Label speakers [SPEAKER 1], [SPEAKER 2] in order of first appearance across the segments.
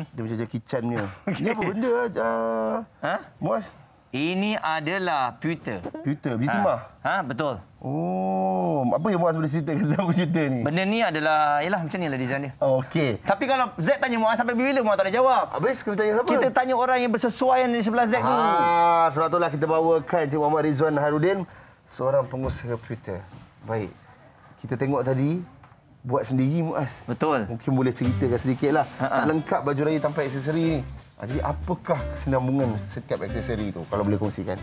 [SPEAKER 1] Dia macam Jackie Chan punya. Ini apa benda, Muaz?
[SPEAKER 2] Ini adalah pewter.
[SPEAKER 1] Pewter, biji timah?
[SPEAKER 2] Betul.
[SPEAKER 1] Oh, apa yang Muaz boleh cerita tentang pewter ni?
[SPEAKER 2] Benda ni adalah, yalah macam ni lah design dia.
[SPEAKER 1] Okey.
[SPEAKER 2] Tapi kalau Z tanya Muaz sampai bila Muaz tak ada jawab?
[SPEAKER 1] Habis kita tanya siapa?
[SPEAKER 2] Kita tanya orang yang bersesuaian di sebelah Z tu.
[SPEAKER 1] Sebab itulah kita bawakan Encik Muhammad Rizwan Harudin, seorang pengusaha pewter. Baik. Kita tengok tadi, buat sendiri Muaz.
[SPEAKER 2] Betul.
[SPEAKER 1] Mungkin boleh ceritakan sedikitlah. Tak lengkap baju raya tanpa aksesori ni. Jadi apakah kesinambungan setiap aksesori tu kalau boleh kongsikan?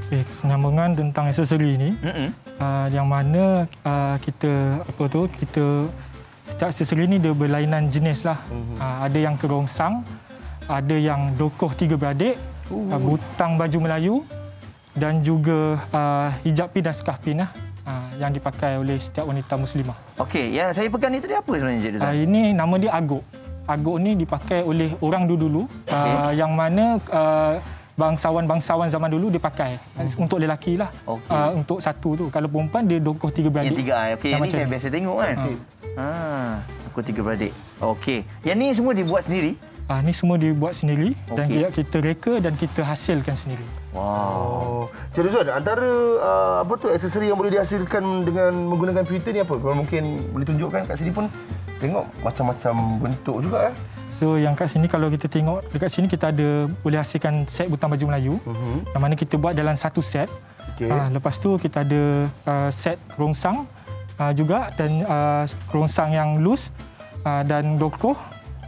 [SPEAKER 3] Okay, kesinambungan tentang aksesori ni yang mana kita setiap aksesori ni dia berlainan jenis lah. Ada yang kerongsang, ada yang dokoh 3 beradik, butang baju Melayu dan juga hijab pin dan scarf pin lah. Yang dipakai oleh setiap wanita muslimah. Okey, yang saya pegang ni tadi apa sebenarnya Cik Rizwan? Ini nama dia agok. Agok ni dipakai oleh orang dulu-dulu yang mana bangsawan-bangsawan zaman dulu dia pakai untuk lelaki lah. Untuk satu tu. Kalau perempuan dia dokoh 3 beradik.
[SPEAKER 2] Yang 3 okey, yang ni saya biasa tengok kan. Dokoh 3 beradik. Okey. Yang ni semua dibuat sendiri? Ni semua dibuat sendiri dan kita reka dan kita hasilkan sendiri.
[SPEAKER 1] Wow. Cik Rizwan, antara aksesori yang boleh dihasilkan dengan menggunakan pewter ni apa? Kalau mungkin boleh tunjukkan kat sini pun tengok macam-macam bentuk juga.
[SPEAKER 3] So yang kat sini kalau kita tengok dekat sini kita ada boleh hasilkan set butang baju Melayu. Yang mana kita buat dalam satu set. Lepas tu kita ada set kerongsang juga dan kerongsang yang loose dan dokoh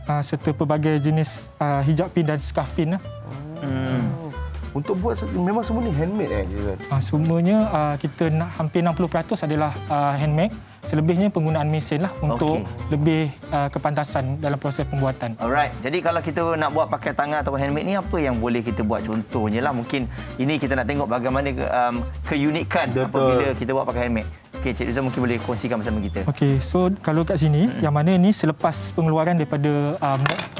[SPEAKER 3] serta pelbagai jenis hijab pin dan scarf pin.
[SPEAKER 1] Untuk buat memang semua ni handmade
[SPEAKER 3] semuanya kita hampir 60% adalah handmade. Selebihnya penggunaan mesin lah untuk lebih kepantasan dalam proses pembuatan. Alright.
[SPEAKER 2] Jadi kalau kita nak buat pakai tangan atau handmade ni, apa yang boleh kita buat? Contohnya lah, mungkin ini kita nak tengok bagaimana keunikan apabila kita buat pakai handmade. Okey, Cik Rizwan mungkin boleh kongsikan bersama kita.
[SPEAKER 3] Okey, so kalau kat sini, yang mana ni selepas pengeluaran daripada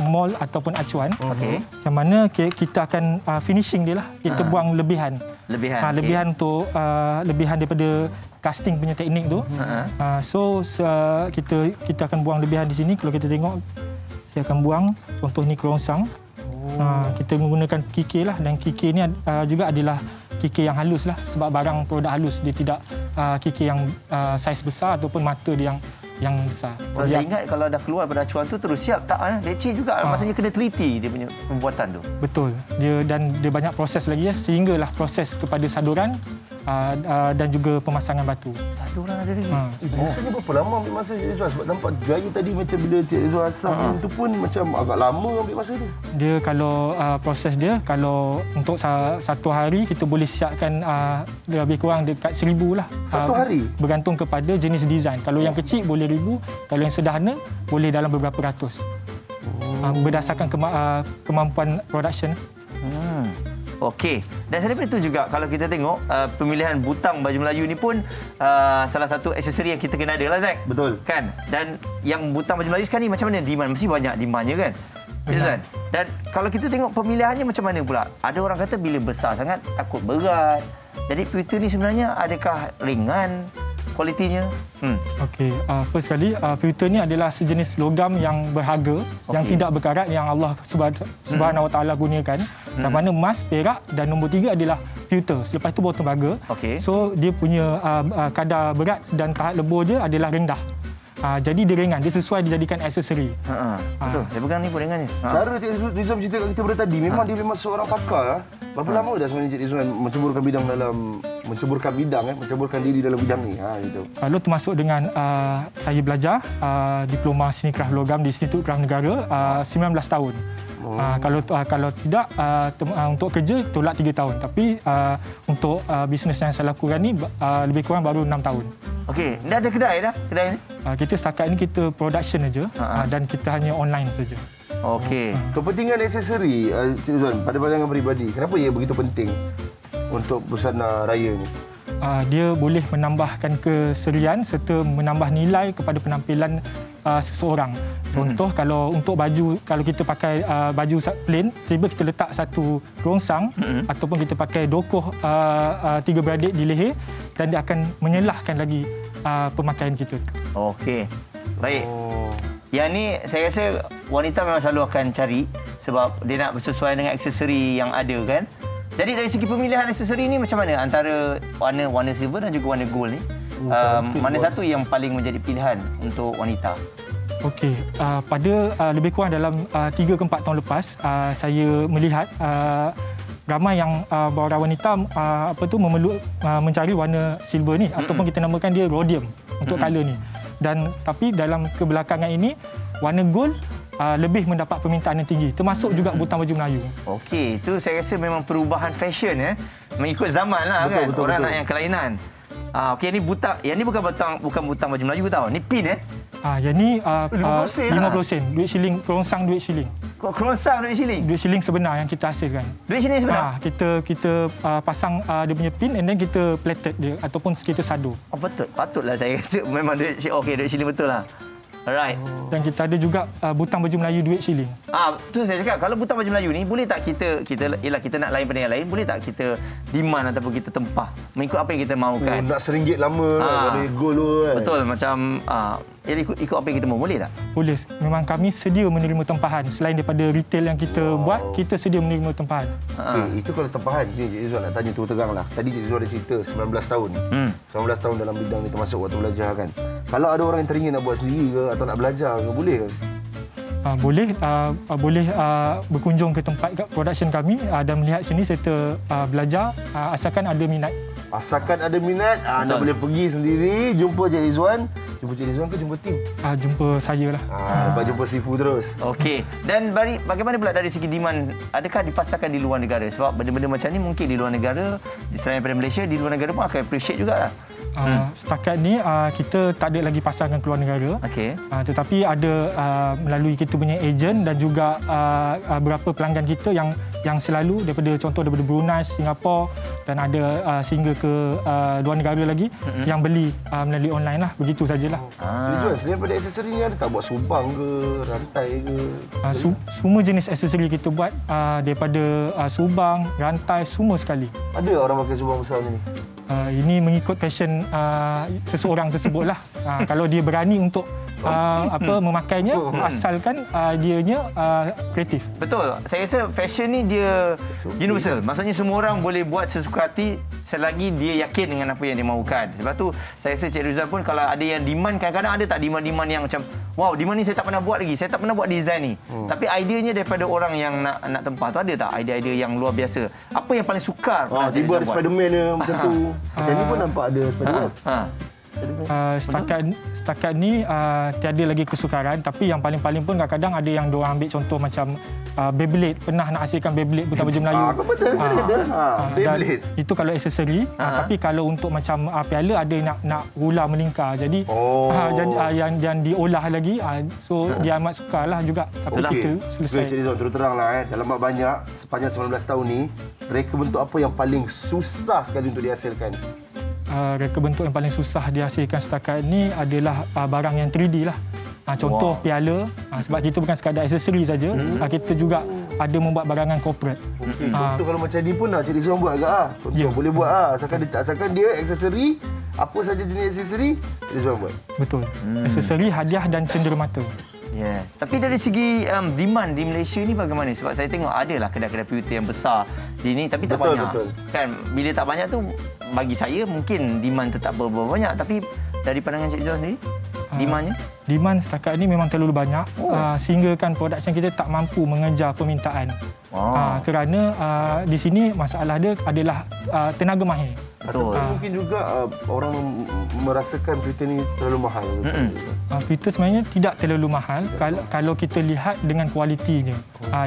[SPEAKER 3] mall ataupun acuan, yang mana kita akan finishing dia lah. Kita buang lebihan. Lebihan untuk lebihan daripada casting punya teknik tu. Kita akan buang lebihan di sini. Kalau kita tengok, saya akan buang. Contoh ni kerongsang. Kita menggunakan kikir lah, dan kikir ni juga adalah kikir yang halus lah, sebab barang produk halus dia tidak kikir yang saiz besar ataupun mata dia yang besar.
[SPEAKER 2] So, saya ingat kalau dah keluar pada acuan tu terus siap tak leceh juga. Maksudnya kena teliti dia punya pembuatan tu.
[SPEAKER 3] Betul. Dia banyak proses lagi sehinggalah proses kepada saduran dan juga pemasangan batu.
[SPEAKER 2] Saduran ada lagi.
[SPEAKER 1] Biasanya berapa lama ambil masa Cik Rizwan? Sebab nampak gaya tadi macam bila Cik Rizwan asam tu pun macam agak lama ambil masa tu.
[SPEAKER 3] Dia kalau proses dia kalau untuk satu hari kita boleh siapkan lebih kurang dekat 1,000 lah.
[SPEAKER 1] Satu hari?
[SPEAKER 3] Bergantung kepada jenis desain. Kalau yang kecil boleh 1,000, kalau yang sederhana boleh dalam beberapa ratus. Berdasarkan kemampuan production.
[SPEAKER 2] Okey. Dan selain itu juga kalau kita tengok pemilihan butang baju Melayu ni pun salah satu aksesori yang kita kena ada lah, Zack.
[SPEAKER 1] Betul.
[SPEAKER 2] Kan? Dan yang butang baju Melayu sekarang ni macam mana demand? Mesti banyak demandnya kan? Betul. Dan kalau kita tengok pemilihannya macam mana pula? Ada orang kata bila besar sangat takut berat. Jadi pewter ni sebenarnya adakah ringan kualitinya?
[SPEAKER 3] Okey, first sekali pewter ni adalah sejenis logam yang berharga, yang tidak berkarat, yang Allah Subhanahu Wa Taala gunakan. Yang mana emas, perak dan nombor 3 adalah pewter. Selepas itu baru tembaga. So dia punya kadar berat dan tahap lebur dia adalah rendah. Jadi dia ringan, dia sesuai dijadikan aksesori.
[SPEAKER 2] Betul, saya pegang ni pun ringannya.
[SPEAKER 1] Cara Cik Rizwan bercerita kat kita pada tadi, memang dia memang seorang pakar lah. Berapa lama dah sebenarnya Cik Rizwan menceburkan diri dalam bidang ni? Gitu.
[SPEAKER 3] Kalau termasuk dengan saya belajar diploma seni kraft logam di Institut Kraft Negara 19 tahun. Kalau tidak untuk kerja tolak 3 tahun, tapi untuk bisnes yang saya lakukan ni lebih kurang baru 6 tahun.
[SPEAKER 2] Okey, dah ada kedai ni?
[SPEAKER 3] Kita setakat ini kita production saja dan kita hanya online saja.
[SPEAKER 2] Okey.
[SPEAKER 1] Kepentingan aksesori Cik Rizwan pada pandangan peribadi, kenapa ia begitu penting untuk busana raya ni?
[SPEAKER 3] Dia boleh menambahkan keserian serta menambah nilai kepada penampilan seseorang. Contoh kalau untuk baju, kalau kita pakai baju plain, tiba kita letak satu kerongsang ataupun kita pakai dokoh 3 beradik di leher, dan dia akan menyelahkan lagi pemakaian kita.
[SPEAKER 2] Okey. Baik. Yang ni saya rasa wanita memang selalu akan cari sebab dia nak bersesuaian dengan aksesori yang ada kan. Jadi dari segi pemilihan aksesori ni macam mana antara warna silver dan juga warna gold ni? Mana satu yang paling menjadi pilihan untuk wanita?
[SPEAKER 3] Okey, pada lebih kurang dalam 3 ke 4 tahun lepas, saya melihat ramai yang orang wanita mencari warna silver ni ataupun kita namakan dia rhodium untuk color ni. Dan tapi dalam kebelakangan ini warna gold lebih mendapat permintaan yang tinggi, termasuk juga butang baju Melayu.
[SPEAKER 2] Okey, itu saya rasa memang perubahan fashion mengikut zaman lah kan. Orang nak yang kelainan. Okey, ni yang ni bukan butang baju Melayu tau. Ni pin
[SPEAKER 3] Yang ni
[SPEAKER 2] 50 sen.
[SPEAKER 3] 50 sen, duit shilling, kerongsang duit shilling.
[SPEAKER 2] Kerongsang duit shilling.
[SPEAKER 3] Duit shilling sebenar yang kita hasilkan.
[SPEAKER 2] Duit shilling sebenar.
[SPEAKER 3] Kita pasang dia punya pin and then kita plated dia ataupun kita sado.
[SPEAKER 2] Oh betul. Patutlah saya rasa memang duit shilling betul lah. Alright.
[SPEAKER 3] Dan kita ada juga butang baju Melayu duit shilling.
[SPEAKER 2] Tu saya cakap, kalau butang baju Melayu ni boleh tak kita nak lain pada yang lain, boleh tak kita demand ataupun kita tempah mengikut apa yang kita mahukan?
[SPEAKER 1] Nak RM1 lama warna gold tu kan.
[SPEAKER 2] Betul, macam jadi ikut apa yang kita mahu, boleh tak?
[SPEAKER 3] Boleh. Memang kami sedia menerima tempahan. Selain daripada retail yang kita buat, kita sedia menerima tempahan.
[SPEAKER 1] Itu kalau tempahan, ni Cik Rizwan nak tanya tu terang lah. Tadi Cik Rizwan ada cerita 19 tahun. 19 tahun dalam bidang ni termasuk waktu belajar kan. Kalau ada orang yang teringin nak buat sendiri ke atau nak belajar ke, boleh ke?
[SPEAKER 3] Boleh berkunjung ke tempat production kami dan melihat sini serta belajar asalkan ada minat.
[SPEAKER 1] Asalkan ada minat, anda boleh pergi sendiri, jumpa Cik Rizwan. Jumpa Cik Rizwan ke jumpa tim?
[SPEAKER 3] Jumpa saya lah.
[SPEAKER 1] Lepas jumpa Sifu terus.
[SPEAKER 2] Okey. Dan bagaimana pula dari segi demand? Adakah dipasarkan di luar negara? Sebab benda-benda macam ni mungkin di luar negara, selain daripada Malaysia, di luar negara pun akan appreciate jugalah.
[SPEAKER 3] Setakat ni kita tak ada lagi pasarkan keluar negara.
[SPEAKER 2] Okey.
[SPEAKER 3] Tetapi ada melalui kita punya ejen dan juga beberapa pelanggan kita yang selalu daripada Brunei, Singapura dan ada sehingga ke luar negara lagi yang beli melalui online lah. Begitu sajalah.
[SPEAKER 1] Jual selain daripada aksesori ni ada tak buat subang ke, rantai ke?
[SPEAKER 3] Semua jenis aksesori kita buat daripada subang, rantai, semua sekali.
[SPEAKER 1] Ada orang pakai subang besar macam ni?
[SPEAKER 3] Ini mengikut passion seseorang tersebutlah. Kalau dia berani untuk memakainya, asalkan dianya kreatif.
[SPEAKER 2] Betul. Saya rasa fashion ni dia universal. Maksudnya semua orang boleh buat sesuka hati selagi dia yakin dengan apa yang dia mahukan. Sebab tu saya rasa Cik Rizal pun kalau ada yang demand, kadang-kadang ada tak demand yang macam wow, demand ni saya tak pernah buat lagi. Saya tak pernah buat design ni. Tapi ideanya daripada orang yang nak tempah tu, ada tak idea-idea yang luar biasa? Apa yang paling sukar?
[SPEAKER 1] Tiba ada Spiderman ni macam tu. Macam ni pun nampak ada Spiderman.
[SPEAKER 3] Setakat ni tiada lagi kesukaran, tapi yang paling-paling pun kadang-kadang ada yang diorang ambil contoh macam Beyblade, pernah nak hasilkan Beyblade butang baju Melayu.
[SPEAKER 1] Betul kata. Beyblade.
[SPEAKER 3] Itu kalau aksesori, tapi kalau untuk macam piala ada nak rula melingkar. Jadi yang diolah lagi, so dia amat sukarlah juga. Tapi kita selesai.
[SPEAKER 1] Cik Rizal, terus teranglah dalam banyak sepanjang 19 tahun ni, reka bentuk apa yang paling susah sekali untuk dihasilkan?
[SPEAKER 3] Reka bentuk yang paling susah dihasilkan setakat ni adalah barang yang 3D lah. Contoh piala, sebab kita bukan sekadar aksesori saja, kita juga ada membuat barangan corporate.
[SPEAKER 1] Contoh kalau macam ni pun Cik Rizwan buat agak contoh boleh buat asalkan dia aksesori, apa saja jenis aksesori Cik Rizwan buat.
[SPEAKER 3] Betul. Aksesori, hadiah dan cenderamata.
[SPEAKER 2] Yeah. Tapi dari segi demand di Malaysia ni bagaimana? Sebab saya tengok adalah kedai-kedai pewter yang besar di ni, tapi tak banyak. Kan bila tak banyak tu, bagi saya mungkin demand tetap banyak, tapi dari pandangan Cik Rizal sendiri, demandnya?
[SPEAKER 3] Demand setakat ni memang terlalu banyak sehingga kan production kita tak mampu mengejar permintaan. Kerana di sini masalah dia adalah tenaga mahir.
[SPEAKER 1] Betul. Mungkin juga orang merasakan pewter ni terlalu mahal.
[SPEAKER 3] Pewter sebenarnya tidak terlalu mahal kalau kita lihat dengan kualitinya.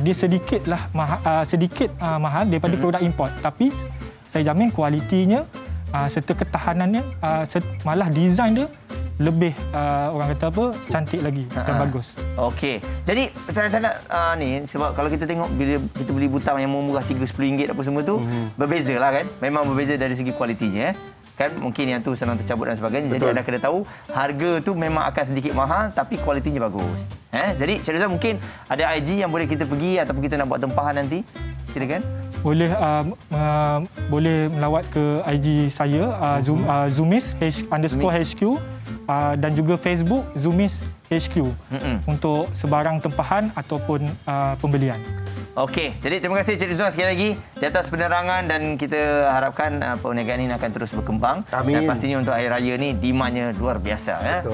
[SPEAKER 3] Dia sedikit mahal daripada produk import, tapi saya jamin kualitinya serta ketahanannya, malah design dia lebih orang kata apa, cantik lagi dan bagus. Okey.
[SPEAKER 2] Jadi saya nak ni sebab kalau kita tengok bila kita beli butang yang murah RM3-10 apa semua tu berbezalah kan. Memang berbeza dari segi kualitinya kan, mungkin yang tu senang tercabut dan sebagainya. Betul. Jadi anda kena tahu harga tu memang akan sedikit mahal tapi kualitinya bagus. Jadi Cik Rizal mungkin ada IG yang boleh kita pergi ataupun kita nak buat tempahan nanti. Silakan.
[SPEAKER 3] Boleh melawat ke IG saya Zoomis _HQ dan juga Facebook Zoomies HQ untuk sebarang tempahan ataupun pembelian.
[SPEAKER 2] Okey, jadi terima kasih Cik Rizwan sekali lagi di atas penerangan dan kita harapkan perniagaan ini akan terus berkembang.
[SPEAKER 1] Amin.
[SPEAKER 2] Dan pastinya untuk Hari Raya ni demandnya luar biasa.